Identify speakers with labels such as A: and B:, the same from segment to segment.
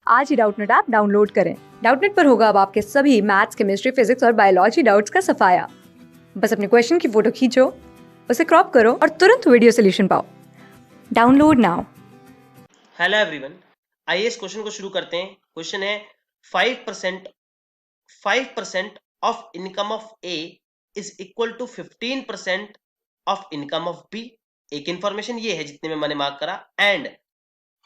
A: आज ही Doubtnut app download करें। Doubtnut पर होगा अब आपके सभी मैथ्स, केमिस्ट्री, फिजिक्स और बायोलॉजी डाउट्स का सफाया। बस अपने क्वेश्चन की फोटो खींचो, उसे क्रॉप करो और तुरंत वीडियो सोल्यूशन पाओ। Download now.
B: हेलो एवरीवन, आइए इस क्वेश्चन को शुरू करते हैं। क्वेश्चन है 5% of income of A is equal to 15% of income of B. एक इंफॉर्मेशन ये है जितने में मैंने मार्क करा, and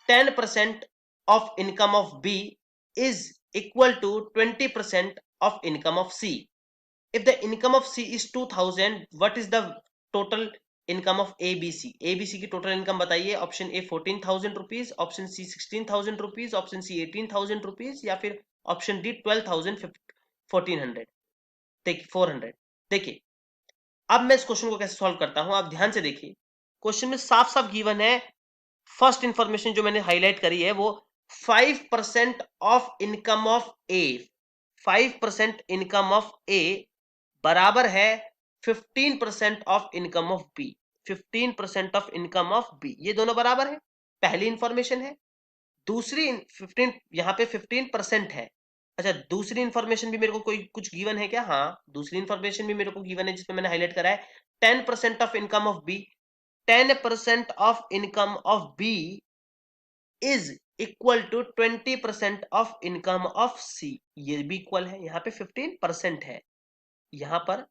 B: 10% of income of B is equal to 20% of income of C. If the income of C is 2000, what is the total income of ABC? ABC की total income बताइए। Option A 14,000 rupees, option C 16,000 rupees, option C 18,000 rupees, या फिर option D 12,000 1400 देखिए 400। देखिए अब मैं इस question को कैसे सॉल्व करता हूं, आप ध्यान से देखिए। क्वेश्चन में साफ साफ गिवन है, फर्स्ट इंफॉर्मेशन जो मैंने हाईलाइट करी है वो 5% of income of A, 5% income of A बराबर है 15% of income of B, 15% of income of B, ये दोनों बराबर है। पहली इंफॉर्मेशन है। दूसरी 15, यहां पे 15% है। अच्छा, दूसरी इंफॉर्मेशन भी मेरे को कोई कुछ गिवन है क्या? हाँ, दूसरी इंफॉर्मेशन भी मेरे को गिवन है जिसमें मैंने हाईलाइट करा है 10% of income of B. 10% of income of B is equal to 20% of income of C, ये भी इक्वल है। यहां पे 15% है, यहां पर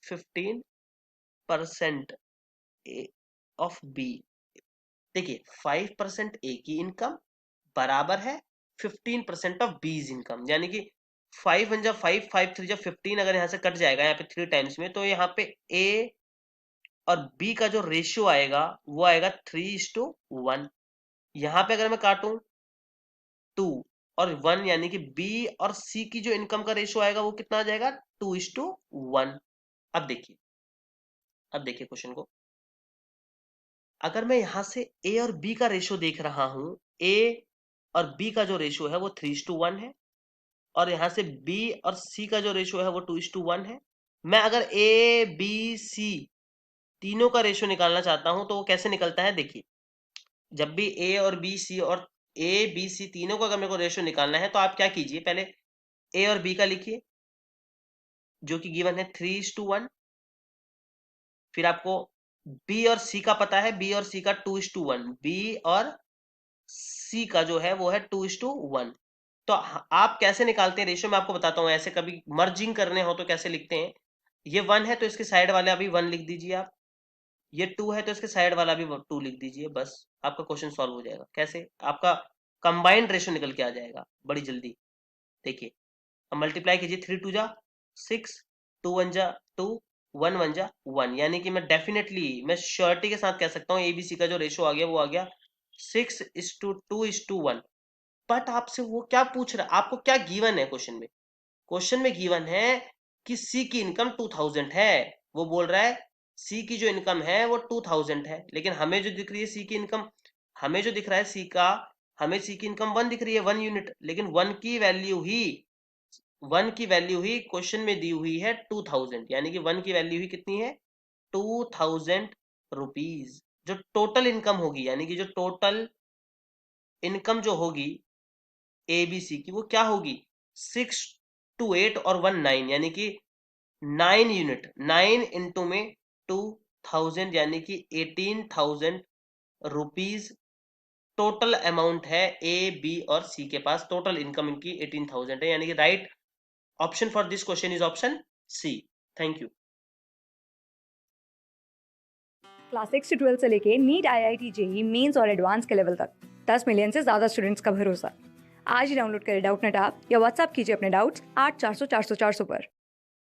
B: 15% ऑफ बी। देखिए 5% ए की इनकम बराबर है 15% ऑफ बीज इनकम, यानी कि 5 वन जा 5, 5 3 जा 15, अगर यहां से कट जाएगा यहाँ पे 3 टाइम्स में, तो यहाँ पे ए और बी का जो रेशियो आएगा वो आएगा 3:1। यहाँ पे अगर मैं काटूं 2 और 1, यानी कि बी और सी की जो इनकम का रेशियो आएगा वो कितना आ जाएगा? 2:1। अब देखिए, अब देखिए क्वेश्चन को, अगर मैं यहां से ए और बी का रेशियो देख रहा हूं, ए और बी का जो रेशियो है वो 3:1 है, और यहां से बी और सी का जो रेशियो है वो 2:1 है। मैं अगर ए बी सी तीनों का रेशियो निकालना चाहता हूं तो वो कैसे निकलता है? देखिए, जब भी ए और बी सी और ए बी सी तीनों का अगर मेरे को रेशियो निकालना है तो आप क्या कीजिए, पहले ए और बी का लिखिए जो कि गिवन है 3:1। फिर आपको बी और सी का पता है, बी और सी का 2:1, बी और सी का जो है वो है 2:1। तो आप कैसे निकालते हैं रेशियो, मैं आपको बताता हूं। ऐसे कभी मर्जिंग करने हो तो कैसे लिखते हैं, ये 1 है तो इसके साइड वाला भी 1 लिख दीजिए आप, ये 2 है तो इसके साइड वाला भी 2 लिख दीजिए, बस आपका क्वेश्चन सॉल्व हो जाएगा। कैसे? आपका कंबाइंड रेशियो निकल के आ जाएगा बड़ी जल्दी। देखिए, अब मल्टीप्लाई कीजिए, 3 2 जा 6, 2 1 जा 2, 1 1 जा 1, यानी कि मैं डेफिनेटली, मैं श्योरिटी के साथ कह सकता हूँ एबीसी का जो रेशियो आ गया वो आ गया 6:2:1। बट आपसे वो क्या पूछ रहा है, आपको क्या गिवन है क्वेश्चन में? क्वेश्चन में गिवन है कि सी की इनकम 2000 है। वो बोल रहा है सी की जो इनकम है वो 2000 है, लेकिन हमें जो दिख रही है सी की इनकम, हमें जो दिख रहा है सी का, हमें सी की इनकम 1 दिख रही है, 1 यूनिट, लेकिन 1 की वैल्यू ही क्वेश्चन में दी हुई है 2000, यानी कि 1 की वैल्यू ही कितनी है? 2000 रुपीज। जो टोटल इनकम होगी, यानी कि जो टोटल इनकम जो होगी एबीसी की, वो क्या होगी? 6 2 8 और 1 9, यानी कि 9 यूनिट, 9 इंटू में 2000, यानी कि 18,000 रुपीज टोटल अमाउंट है ए बी और सी के पास। टोटल इनकम इनकी 18,000 है, यानी कि right option for this question is option C. Thank you.
A: Class 6 से 12 से लेके नीट, IIT, JEE मेंस और एडवांस के लेवल तक 10 मिलियन से ज्यादा स्टूडेंट्स का भरोसा। आज ही डाउनलोड करें डाउटनेट ऐप या व्हाट्सएप कीजिए अपने डाउट्स 8400 400 400 पर।